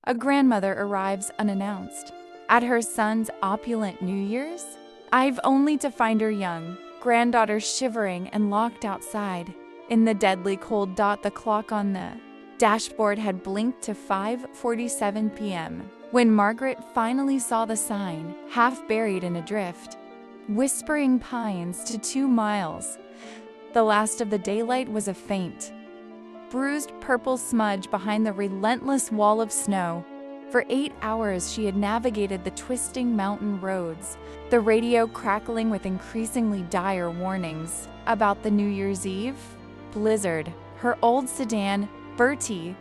A grandmother arrives unannounced. At her son's opulent New Year's, I've only to find her young, granddaughter shivering and locked outside. In the deadly cold dot, the clock on the dashboard had blinked to 5:47 p.m. when Margaret finally saw the sign, half buried in a drift. Whispering Pines to 2 miles. The last of the daylight was a faint, bruised purple smudge behind the relentless wall of snow. For 8 hours she had navigated the twisting mountain roads, the radio crackling with increasingly dire warnings about the New Year's Eve blizzard. Her old sedan, Bertie,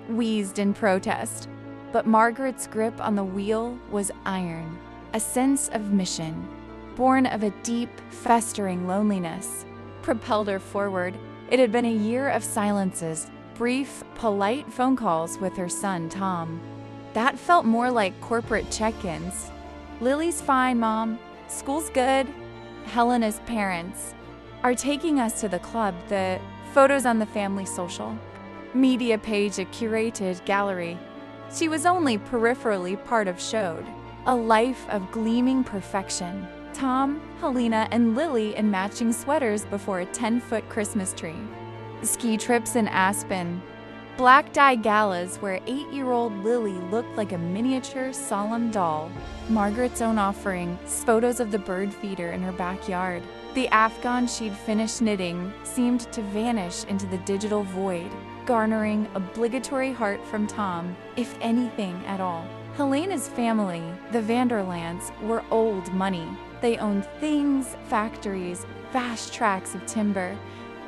wheezed in protest, but Margaret's grip on the wheel was iron, a sense of mission, born of a deep, festering loneliness, propelled her forward. It had been a year of silences, brief, polite phone calls with her son, Tom. That felt more like corporate check-ins. "Lily's fine, Mom. School's good. Helena's parents are taking us to the club. The photos on the family social media page, a curated gallery." She was only peripherally part of showed. A life of gleaming perfection. Tom, Helena, and Lily in matching sweaters before a 10-foot Christmas tree. Ski trips in Aspen. Black dye galas where 8-year-old Lily looked like a miniature solemn doll. Margaret's own offering, photos of the bird feeder in her backyard. The Afghan she'd finished knitting seemed to vanish into the digital void, garnering obligatory heart from Tom, if anything at all. Helena's family, the Vanderlands, were old money. They owned things, factories, vast tracts of timber.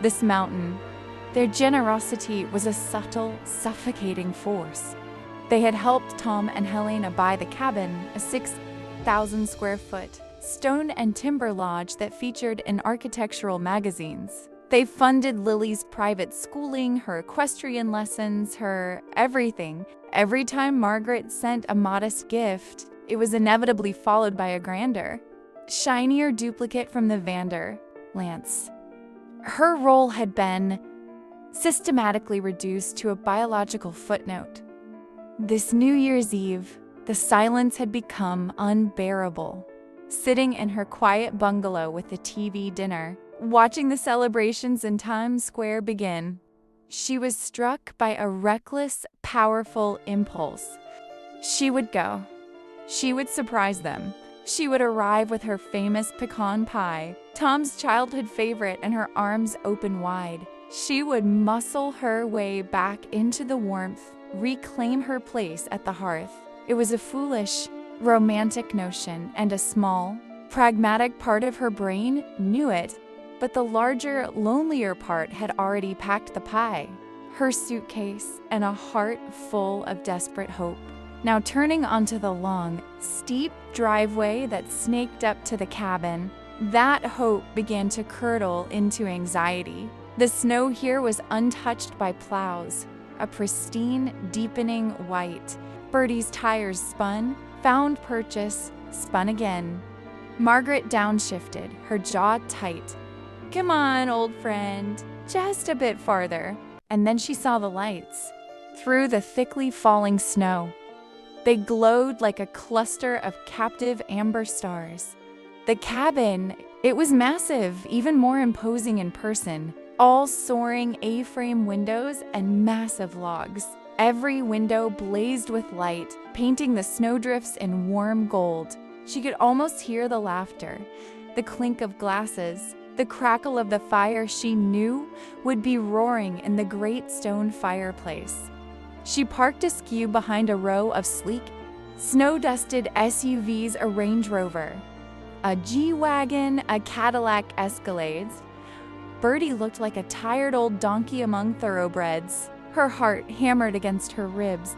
This mountain. Their generosity was a subtle, suffocating force. They had helped Tom and Helena buy the cabin, a 6,000 square foot stone and timber lodge that featured in architectural magazines. They funded Lily's private schooling, her equestrian lessons, her everything. Every time Margaret sent a modest gift, it was inevitably followed by a grander, shinier duplicate from the Vanderlands. Her role had been systematically reduced to a biological footnote. This New Year's Eve, the silence had become unbearable. Sitting in her quiet bungalow with the TV dinner, watching the celebrations in Times Square begin, she was struck by a reckless, powerful impulse. She would go. She would surprise them. She would arrive with her famous pecan pie, Tom's childhood favorite, and her arms open wide. She would muscle her way back into the warmth, reclaim her place at the hearth. It was a foolish, romantic notion, and a small, pragmatic part of her brain knew it, but the larger, lonelier part had already packed the pie, her suitcase, and a heart full of desperate hope. Now turning onto the long, steep driveway that snaked up to the cabin, that hope began to curdle into anxiety. The snow here was untouched by plows, a pristine, deepening white. Bertie's tires spun, found purchase, spun again. Margaret downshifted, her jaw tight. "Come on, old friend, just a bit farther." And then she saw the lights. Through the thickly falling snow, they glowed like a cluster of captive amber stars. The cabin, it was massive, even more imposing in person. All soaring A-frame windows and massive logs. Every window blazed with light, painting the snowdrifts in warm gold. She could almost hear the laughter, the clink of glasses, the crackle of the fire she knew would be roaring in the great stone fireplace. She parked askew behind a row of sleek, snow-dusted SUVs, a Range Rover, a G-Wagon, a Cadillac Escalade. Bertie looked like a tired old donkey among thoroughbreds. Her heart hammered against her ribs.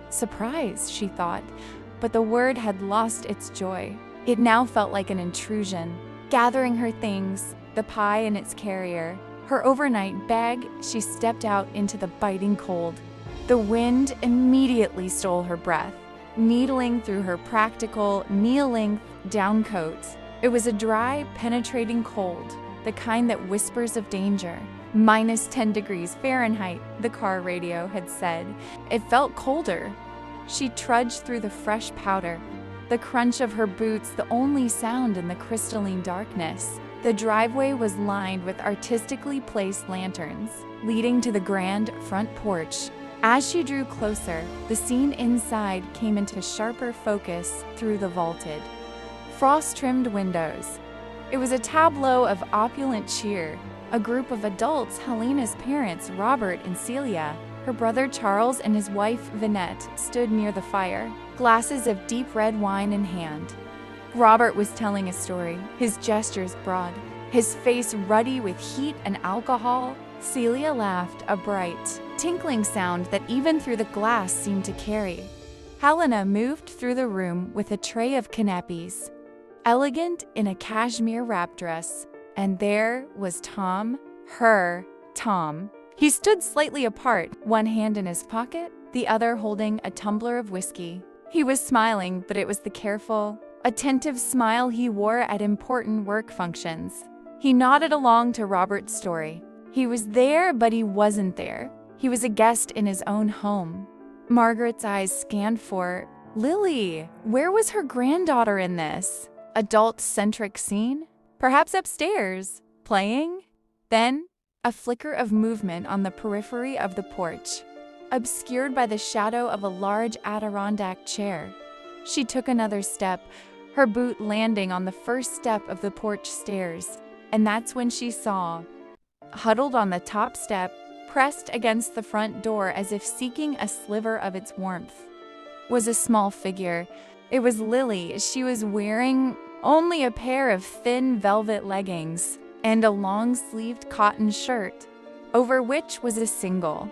Surprise, she thought, but the word had lost its joy. It now felt like an intrusion. Gathering her things, the pie in its carrier, her overnight bag, she stepped out into the biting cold. The wind immediately stole her breath, needling through her practical, knee-length downcoat. It was a dry, penetrating cold, the kind that whispers of danger. -10 degrees Fahrenheit, the car radio had said. It felt colder. She trudged through the fresh powder, the crunch of her boots the only sound in the crystalline darkness. The driveway was lined with artistically placed lanterns, leading to the grand front porch. As she drew closer, the scene inside came into sharper focus through the vaulted, frost-trimmed windows. It was a tableau of opulent cheer. A group of adults, Helena's parents, Robert and Celia, her brother Charles and his wife Vinette, stood near the fire, glasses of deep red wine in hand. Robert was telling a story, his gestures broad, his face ruddy with heat and alcohol. Celia laughed, a bright, tinkling sound that even through the glass seemed to carry. Helena moved through the room with a tray of canapes, elegant in a cashmere wrap dress, and there was Tom, her Tom. He stood slightly apart, one hand in his pocket, the other holding a tumbler of whiskey. He was smiling, but it was the careful, attentive smile he wore at important work functions. He nodded along to Robert's story. He was there, but he wasn't there. He was a guest in his own home. Margaret's eyes scanned for Lily. Where was her granddaughter in this adult-centric scene? Perhaps upstairs, playing? Then, a flicker of movement on the periphery of the porch, obscured by the shadow of a large Adirondack chair. She took another step, her boot landing on the first step of the porch stairs, and that's when she saw, huddled on the top step, pressed against the front door as if seeking a sliver of its warmth, was a small figure. It was Lily. She was wearing only a pair of thin velvet leggings and a long-sleeved cotton shirt, over which was a single,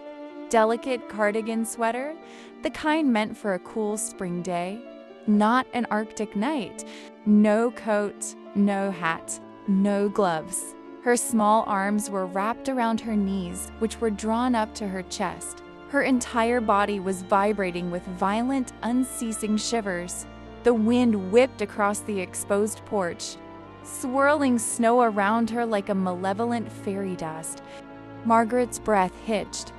delicate cardigan sweater, the kind meant for a cool spring day, not an Arctic night. No coat, no hat, no gloves. Her small arms were wrapped around her knees, which were drawn up to her chest. Her entire body was vibrating with violent, unceasing shivers. The wind whipped across the exposed porch, swirling snow around her like a malevolent fairy dust. Margaret's breath hitched.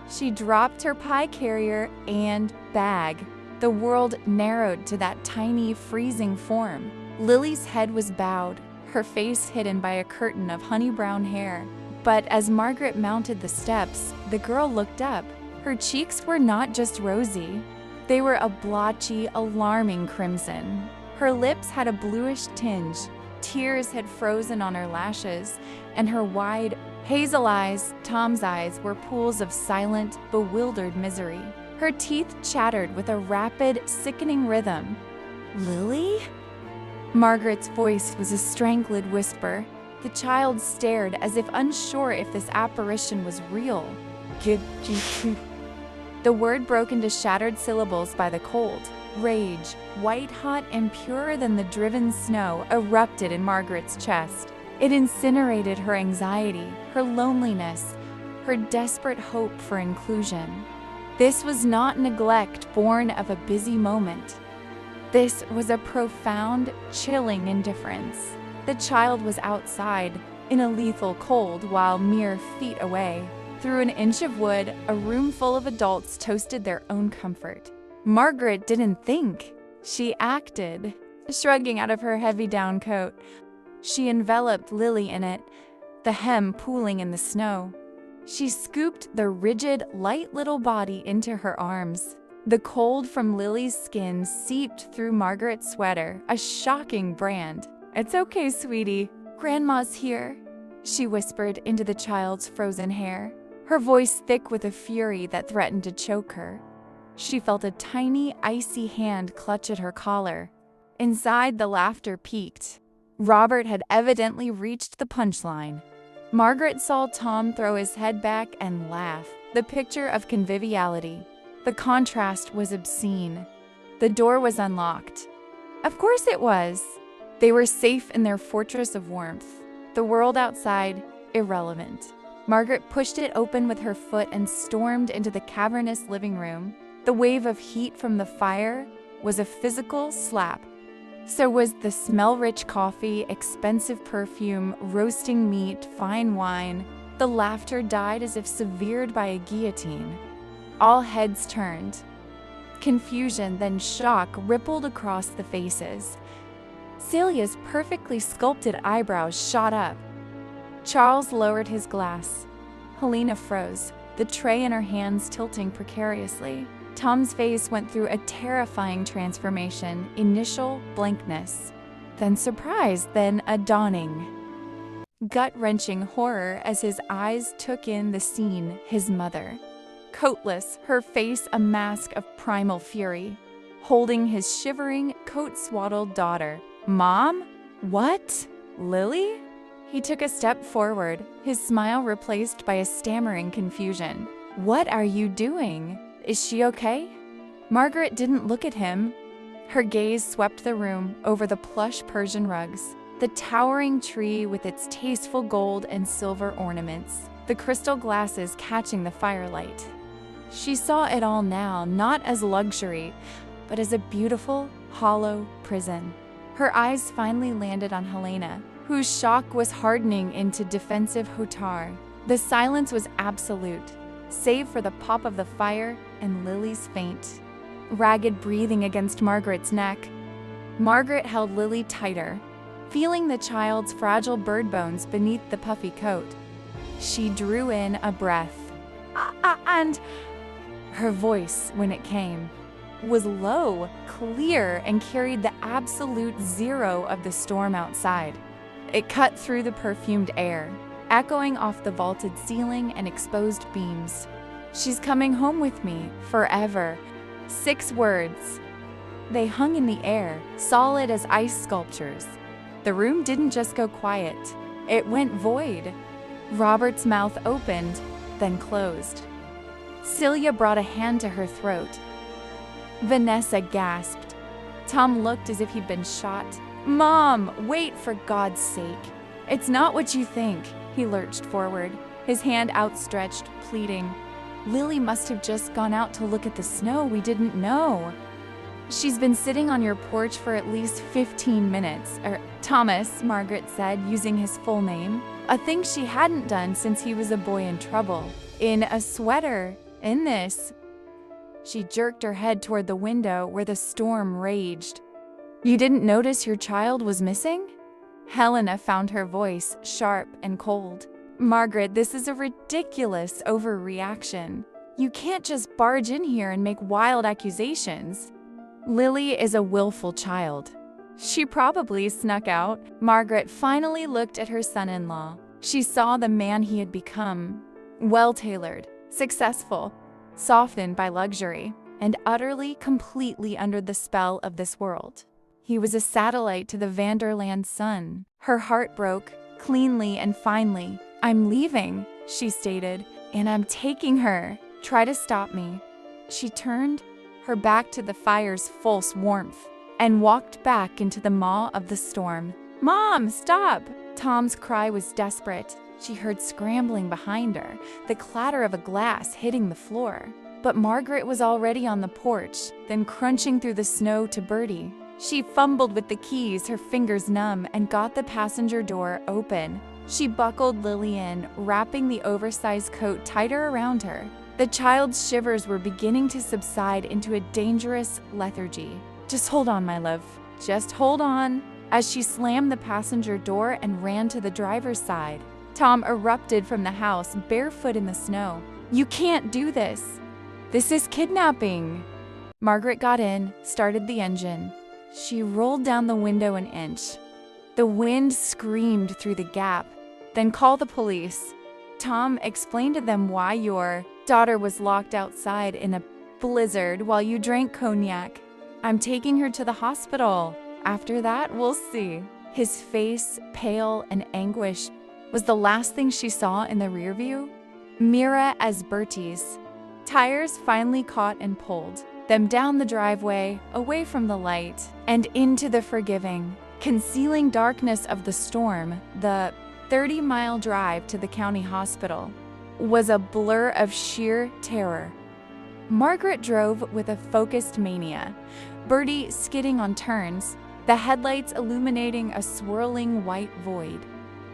She dropped her pie carrier and bag. The world narrowed to that tiny, freezing form. Lily's head was bowed, her face hidden by a curtain of honey-brown hair. But as Margaret mounted the steps, the girl looked up. Her cheeks were not just rosy. They were a blotchy, alarming crimson. Her lips had a bluish tinge. Tears had frozen on her lashes, and her wide, hazel eyes, Tom's eyes, were pools of silent, bewildered misery. Her teeth chattered with a rapid, sickening rhythm. "Lily?" Margaret's voice was a strangled whisper. The child stared as if unsure if this apparition was real. The word broke into shattered syllables by the cold. Rage, white-hot and purer than the driven snow, erupted in Margaret's chest. It incinerated her anxiety, her loneliness, her desperate hope for inclusion. This was not neglect born of a busy moment. This was a profound, chilling indifference. The child was outside, in a lethal cold, while mere feet away. Through an inch of wood, a room full of adults toasted their own comfort. Margaret didn't think. She acted. Shrugging out of her heavy down coat, she enveloped Lily in it, the hem pooling in the snow. She scooped the rigid, light little body into her arms. The cold from Lily's skin seeped through Margaret's sweater, a shocking brand. "It's okay, sweetie. Grandma's here," she whispered into the child's frozen hair, her voice thick with a fury that threatened to choke her. She felt a tiny, icy hand clutch at her collar. Inside, the laughter peaked. Robert had evidently reached the punchline. Margaret saw Tom throw his head back and laugh, the picture of conviviality. The contrast was obscene. The door was unlocked. Of course it was. They were safe in their fortress of warmth. The world outside, irrelevant. Margaret pushed it open with her foot and stormed into the cavernous living room. The wave of heat from the fire was a physical slap. So was the smell-rich coffee, expensive perfume, roasting meat, fine wine. The laughter died as if severed by a guillotine. All heads turned. Confusion, then shock rippled across the faces. Celia's perfectly sculpted eyebrows shot up. Charles lowered his glass. Helena froze, the tray in her hands tilting precariously. Tom's face went through a terrifying transformation, initial blankness, then surprise, then a dawning. Gut-wrenching horror as his eyes took in the scene, his mother. Coatless, her face a mask of primal fury, holding his shivering, coat-swaddled daughter. Mom? What? Lily? He took a step forward, his smile replaced by a stammering confusion. What are you doing? Is she okay? Margaret didn't look at him. Her gaze swept the room, over the plush Persian rugs, the towering tree with its tasteful gold and silver ornaments, the crystal glasses catching the firelight. She saw it all now, not as luxury, but as a beautiful, hollow prison. Her eyes finally landed on Helena, whose shock was hardening into defensive hauteur. The silence was absolute, save for the pop of the fire and Lily's faint, ragged breathing against Margaret's neck. Margaret held Lily tighter, feeling the child's fragile bird bones beneath the puffy coat. She drew in a breath. And her voice, when it came, was low, clear, and carried the absolute zero of the storm outside. It cut through the perfumed air, echoing off the vaulted ceiling and exposed beams. She's coming home with me, forever. 6 words. They hung in the air, solid as ice sculptures. The room didn't just go quiet, it went void. Robert's mouth opened, then closed. Celia brought a hand to her throat. Vanessa gasped. Tom looked as if he'd been shot. Mom, wait, for God's sake. It's not what you think. He lurched forward, his hand outstretched, pleading. Lily must have just gone out to look at the snow. We didn't know. She's been sitting on your porch for at least 15 minutes. Thomas, Margaret said, using his full name. A thing she hadn't done since he was a boy in trouble. In a sweater. In this. She jerked her head toward the window where the storm raged. You didn't notice your child was missing? Helena found her voice sharp and cold. Margaret, this is a ridiculous overreaction. You can't just barge in here and make wild accusations. Lily is a willful child. She probably snuck out. Margaret finally looked at her son-in-law. She saw the man he had become. Well-tailored, successful, softened by luxury, and utterly, completely under the spell of this world. He was a satellite to the Vanderland sun. Her heart broke, cleanly and finely. I'm leaving, she stated, and I'm taking her. Try to stop me. She turned, her back to the fire's false warmth, and walked back into the maw of the storm. Mom, stop! Tom's cry was desperate. She heard scrambling behind her, the clatter of a glass hitting the floor. But Margaret was already on the porch, then crunching through the snow to Bertie. She fumbled with the keys, her fingers numb, and got the passenger door open. She buckled Lily in, wrapping the oversized coat tighter around her. The child's shivers were beginning to subside into a dangerous lethargy. Just hold on, my love. Just hold on. As she slammed the passenger door and ran to the driver's side, Tom erupted from the house, barefoot in the snow. You can't do this. This is kidnapping. Margaret got in, started the engine. She rolled down the window an inch. The wind screamed through the gap. Then call the police. Tom explained to them why your daughter was locked outside in a blizzard while you drank cognac. I'm taking her to the hospital. After that, we'll see. His face, pale and anguished, was the last thing she saw in the rearview. Mira as Bertie's. Tires finally caught and pulled them down the driveway, away from the light, and into the forgiving, concealing darkness of the storm. The 30-mile drive to the county hospital was a blur of sheer terror. Margaret drove with a focused mania, Bertie skidding on turns, the headlights illuminating a swirling white void.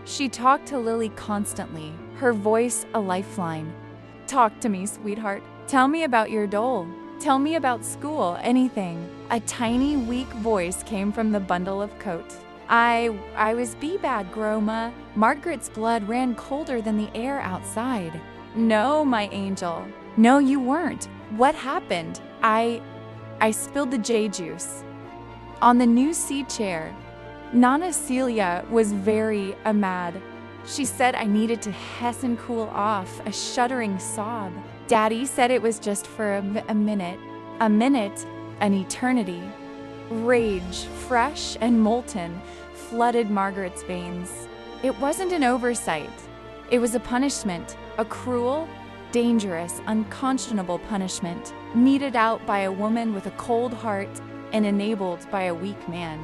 She talked to Lily constantly, her voice a lifeline. Talk to me, sweetheart. Tell me about your doll. Tell me about school, anything." A tiny, weak voice came from the bundle of coat. I was bad, Groma." Margaret's blood ran colder than the air outside. "No, my angel. No, you weren't. What happened?" I spilled the J juice on the new sea chair. Nana Celia was very mad. She said I needed to hiss and cool off, a shuddering sob. Daddy said it was just for a minute, an eternity. Rage, fresh and molten, flooded Margaret's veins. It wasn't an oversight. It was a punishment, a cruel, dangerous, unconscionable punishment, meted out by a woman with a cold heart and enabled by a weak man.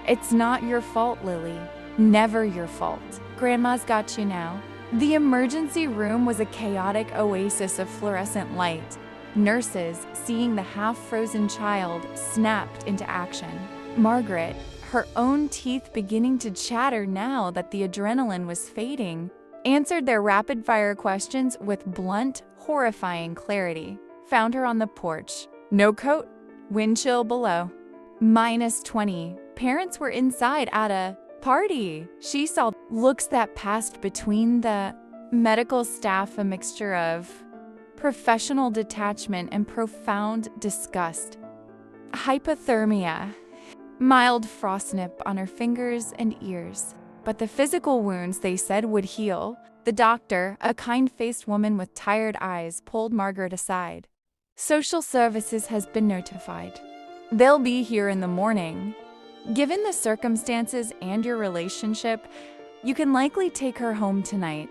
"It's not your fault, Lily. Never your fault. Grandma's got you now." The emergency room was a chaotic oasis of fluorescent light. Nurses, seeing the half-frozen child, snapped into action. Margaret, her own teeth beginning to chatter now that the adrenaline was fading, answered their rapid-fire questions with blunt, horrifying clarity. Found her on the porch. No coat, wind chill below. -20. Parents were inside at a party. She saw looks that passed between the medical staff, a mixture of professional detachment and profound disgust. Hypothermia. Mild frostnip on her fingers and ears. But the physical wounds, they said, would heal. The doctor, a kind-faced woman with tired eyes, pulled Margaret aside. "Social services has been notified. They'll be here in the morning. Given the circumstances and your relationship, you can likely take her home tonight,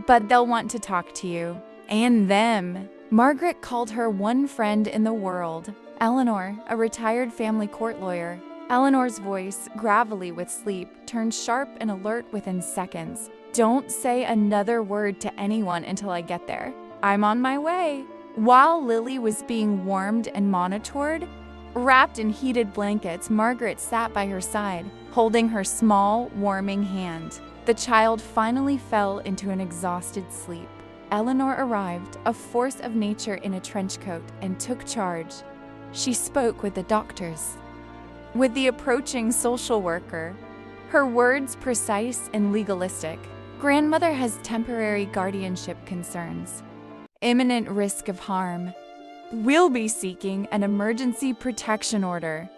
but they'll want to talk to you. And them." Margaret called her one friend in the world, Eleanor, a retired family court lawyer. Eleanor's voice, gravelly with sleep, turned sharp and alert within seconds. "Don't say another word to anyone until I get there. I'm on my way." While Lily was being warmed and monitored, wrapped in heated blankets, Margaret sat by her side, holding her small, warming hand. The child finally fell into an exhausted sleep. Eleanor arrived, a force of nature in a trench coat, and took charge. She spoke with the doctors, with the approaching social worker, her words precise and legalistic. "Grandmother has temporary guardianship concerns. Imminent risk of harm. We'll be seeking an emergency protection order."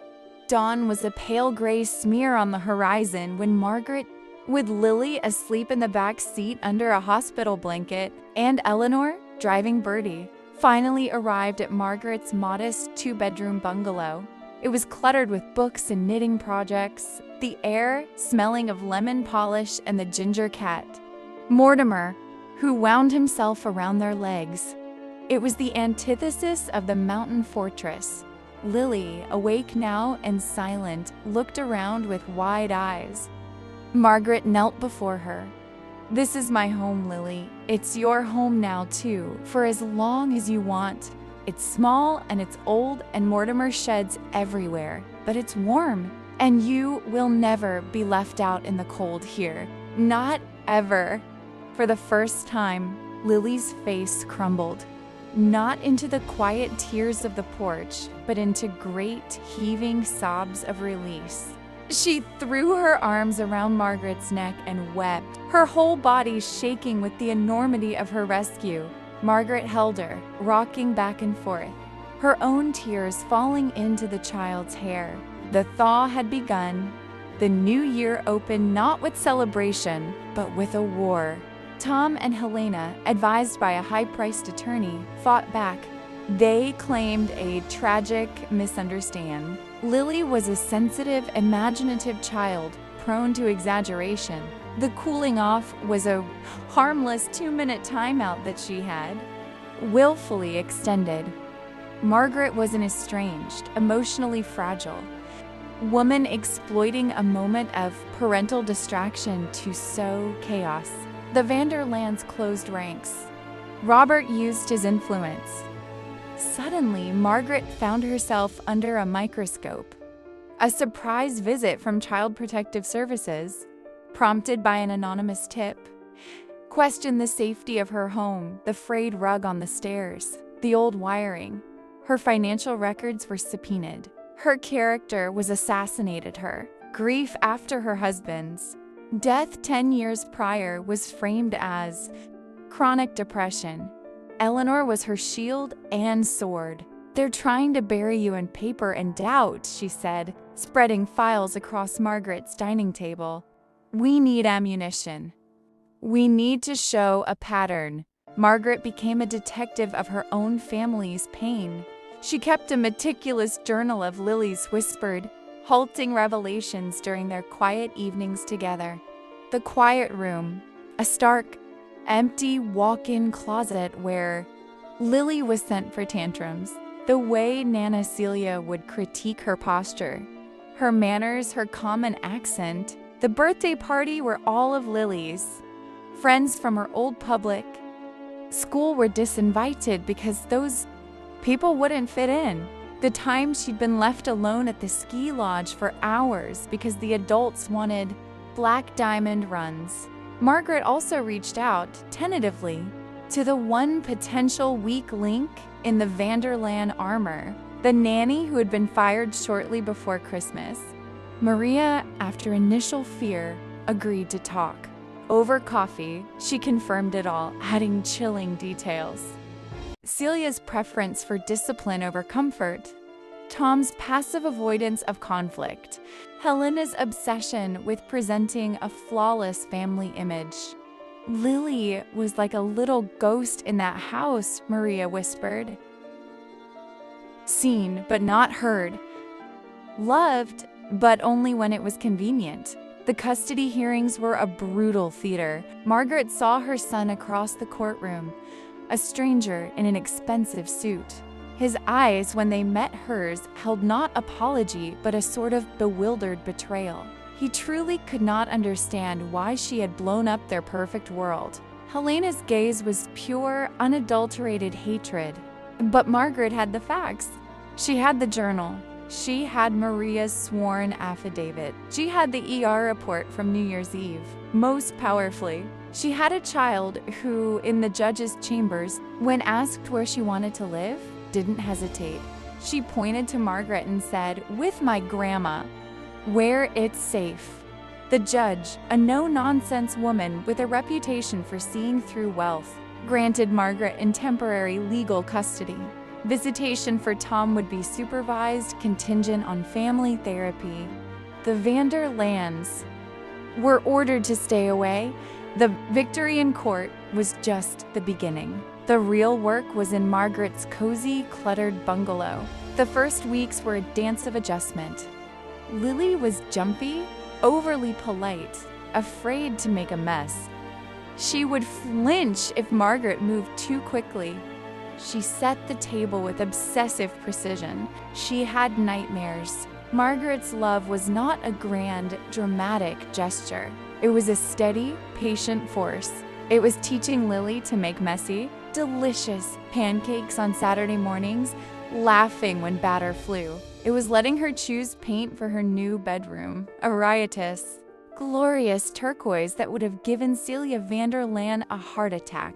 Dawn was a pale gray smear on the horizon when Margaret, with Lily asleep in the back seat under a hospital blanket, and Eleanor, driving Bertie, finally arrived at Margaret's modest two-bedroom bungalow. It was cluttered with books and knitting projects, the air smelling of lemon polish and the ginger cat, Mortimer, who wound himself around their legs. It was the antithesis of the mountain fortress. Lily, awake now and silent, looked around with wide eyes. Margaret knelt before her. "This is my home, Lily. It's your home now, too, for as long as you want. It's small and it's old and Mortimer sheds everywhere, but it's warm, and you will never be left out in the cold here. Not ever." For the first time, Lily's face crumbled. Not into the quiet tears of the porch, but into great, heaving sobs of release. She threw her arms around Margaret's neck and wept, her whole body shaking with the enormity of her rescue. Margaret held her, rocking back and forth, her own tears falling into the child's hair. The thaw had begun. The new year opened not with celebration, but with a war. Tom and Helena, advised by a high-priced attorney, fought back. They claimed a tragic misunderstanding. Lily was a sensitive, imaginative child, prone to exaggeration. The cooling off was a harmless 2-minute timeout that she had, willfully extended. Margaret was an estranged, emotionally fragile woman exploiting a moment of parental distraction to sow chaos. The Vanderlands closed ranks. Robert used his influence. Suddenly, Margaret found herself under a microscope. A surprise visit from Child Protective Services, prompted by an anonymous tip, questioned the safety of her home, the frayed rug on the stairs, the old wiring. Her financial records were subpoenaed. Her character was assassinated her. Grief after her husband's death 10 years prior was framed as chronic depression. Eleanor was her shield and sword. "They're trying to bury you in paper and doubt," she said, spreading files across Margaret's dining table. "We need ammunition. We need to show a pattern." Margaret became a detective of her own family's pain. She kept a meticulous journal of Lily's whispered, halting revelations during their quiet evenings together. The quiet room, a stark, empty walk-in closet where Lily was sent for tantrums. The way Nana Celia would critique her posture, her manners, her common accent. The birthday party were all of Lily's. Friends from her old public school were disinvited because those people wouldn't fit in. The time she'd been left alone at the ski lodge for hours because the adults wanted black diamond runs. Margaret also reached out, tentatively, to the one potential weak link in the Vanderland armor, the nanny who had been fired shortly before Christmas. Maria, after initial fear, agreed to talk. Over coffee, she confirmed it all, adding chilling details. Celia's preference for discipline over comfort, Tom's passive avoidance of conflict, Helena's obsession with presenting a flawless family image. "Lily was like a little ghost in that house," Maria whispered. "Seen, but not heard. Loved, but only when it was convenient." The custody hearings were a brutal theater. Margaret saw her son across the courtroom, a stranger in an expensive suit. His eyes, when they met hers, held not apology, but a sort of bewildered betrayal. He truly could not understand why she had blown up their perfect world. Helena's gaze was pure, unadulterated hatred. But Margaret had the facts. She had the journal. She had Maria's sworn affidavit. She had the ER report from New Year's Eve. Most powerfully, she had a child who, in the judge's chambers, when asked where she wanted to live, didn't hesitate. She pointed to Margaret and said, "With my grandma, where it's safe." The judge, a no-nonsense woman with a reputation for seeing through wealth, granted Margaret in temporary legal custody. Visitation for Tom would be supervised, contingent on family therapy. The Vanderlands were ordered to stay away. The victory in court was just the beginning. The real work was in Margaret's cozy, cluttered bungalow. The first weeks were a dance of adjustment. Lily was jumpy, overly polite, afraid to make a mess. She would flinch if Margaret moved too quickly. She set the table with obsessive precision. She had nightmares. Margaret's love was not a grand, dramatic gesture. It was a steady, patient force. It was teaching Lily to make messy, delicious pancakes on Saturday mornings, laughing when batter flew. It was letting her choose paint for her new bedroom, a riotous, glorious turquoise that would have given Celia Vanderland a heart attack.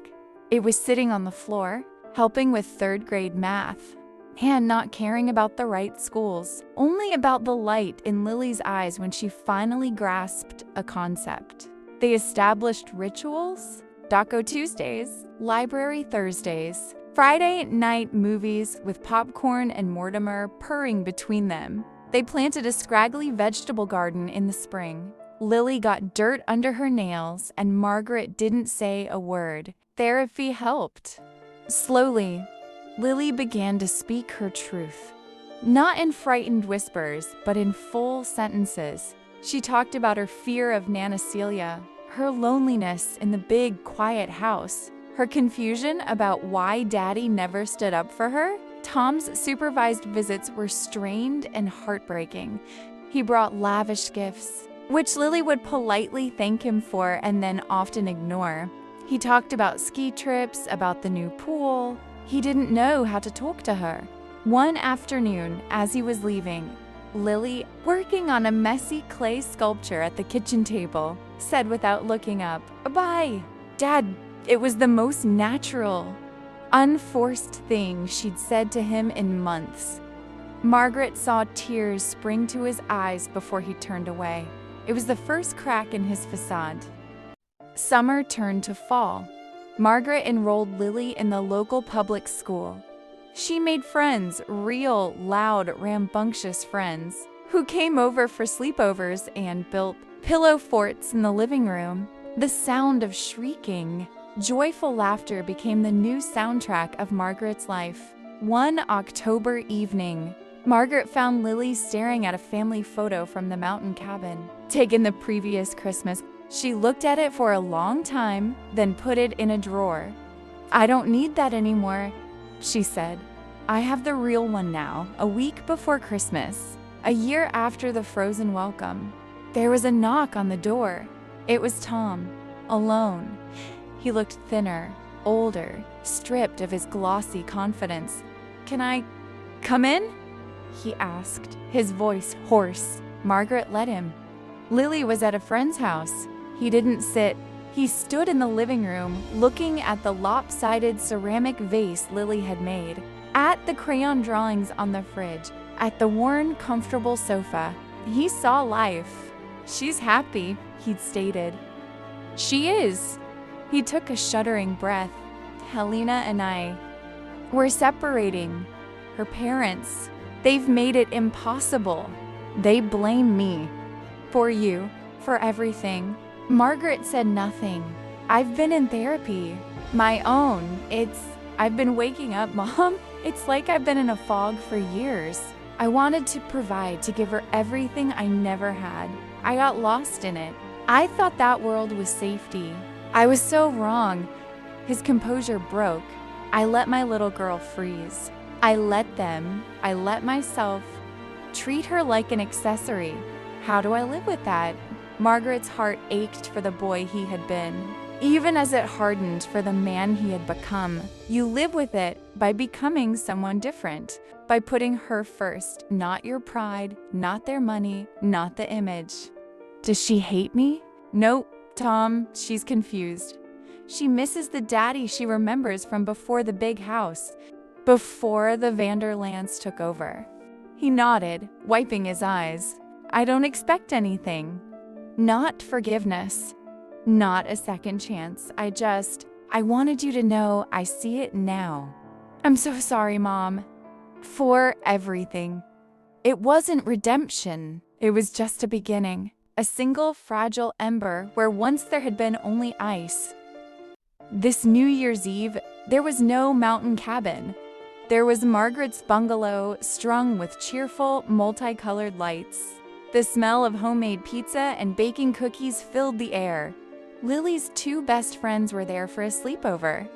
It was sitting on the floor, helping with third-grade math, and not caring about the right schools, only about the light in Lily's eyes when she finally grasped a concept. They established rituals, Daco Tuesdays, library Thursdays, Friday night movies with popcorn and Mortimer purring between them. They planted a scraggly vegetable garden in the spring. Lily got dirt under her nails, and Margaret didn't say a word. Therapy helped. Slowly, Lily began to speak her truth. Not in frightened whispers, but in full sentences. She talked about her fear of Nana Celia, her loneliness in the big, quiet house, her confusion about why Daddy never stood up for her. Tom's supervised visits were strained and heartbreaking. He brought lavish gifts, which Lily would politely thank him for and then often ignore. He talked about ski trips, about the new pool. He didn't know how to talk to her. One afternoon, as he was leaving, Lily, working on a messy clay sculpture at the kitchen table, said without looking up, "Bye, Dad, it was the most natural." unforced thing she'd said to him in months. Margaret saw tears spring to his eyes before he turned away. It was the first crack in his facade. Summer turned to fall. Margaret enrolled Lily in the local public school. She made friends, real, loud, rambunctious friends, who came over for sleepovers and built pillow forts in the living room. The sound of shrieking, joyful laughter became the new soundtrack of Margaret's life. One October evening, Margaret found Lily staring at a family photo from the mountain cabin, taken the previous Christmas. She looked at it for a long time, then put it in a drawer. "I don't need that anymore," she said. "I have the real one now, a week before Christmas, a year after the frozen welcome." There was a knock on the door. It was Tom, alone. He looked thinner, older, stripped of his glossy confidence. "Can I come in?" he asked, his voice hoarse. Margaret let him. Lily was at a friend's house. He didn't sit. He stood in the living room, looking at the lopsided ceramic vase Lily had made, at the crayon drawings on the fridge, at the worn, comfortable sofa. He saw life. "She's happy," he'd stated. "She is." He took a shuddering breath. "Helena and we're separating. Her parents, they've made it impossible. They blame me. For you, for everything." Margaret said nothing. "I've been in therapy. My own. I've been waking up, Mom. It's like I've been in a fog for years. I wanted to provide, to give her everything I never had. I got lost in it. I thought that world was safety. I was so wrong." His composure broke. "I let my little girl freeze. I let myself treat her like an accessory. How do I live with that?" Margaret's heart ached for the boy he had been, even as it hardened for the man he had become. You live with it by becoming someone different, by putting her first, not your pride, not their money, not the image. "Does she hate me?" "Nope, Tom, she's confused. She misses the daddy she remembers from before the big house, before the Vanderlands took over." He nodded, wiping his eyes. "I don't expect anything. Not forgiveness. Not a second chance. I wanted you to know I see it now. I'm so sorry, Mom. For everything." It wasn't redemption. It was just a beginning. A single fragile ember where once there had been only ice. This New Year's Eve, there was no mountain cabin. There was Margaret's bungalow, strung with cheerful, multicolored lights. The smell of homemade pizza and baking cookies filled the air. Lily's two best friends were there for a sleepover.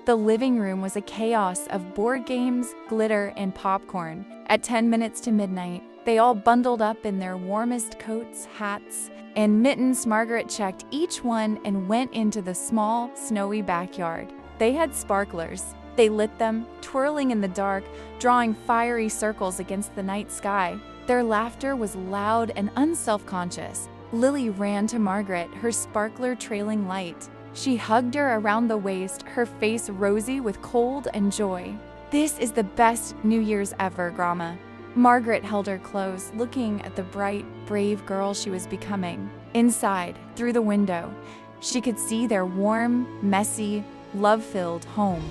The living room was a chaos of board games, glitter, and popcorn. At 10 minutes to midnight, they all bundled up in their warmest coats, hats, and mittens. Margaret checked each one and went into the small, snowy backyard. They had sparklers. They lit them, twirling in the dark, drawing fiery circles against the night sky. Their laughter was loud and unselfconscious. Lily ran to Margaret, her sparkler trailing light. She hugged her around the waist, her face rosy with cold and joy. "This is the best New Year's ever, Grandma." Margaret held her close, looking at the bright, brave girl she was becoming. Inside, through the window, she could see their warm, messy, love-filled home.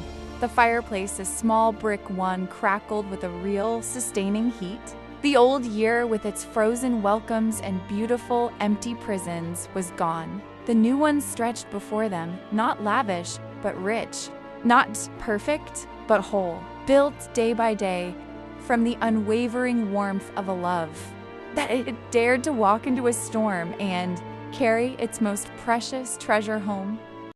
The fireplace, a small brick one, crackled with a real, sustaining heat. The old year, with its frozen welcomes and beautiful, empty prisons, was gone. The new one stretched before them, not lavish, but rich. Not perfect, but whole. Built day by day from the unwavering warmth of a love that it dared to walk into a storm and carry its most precious treasure home.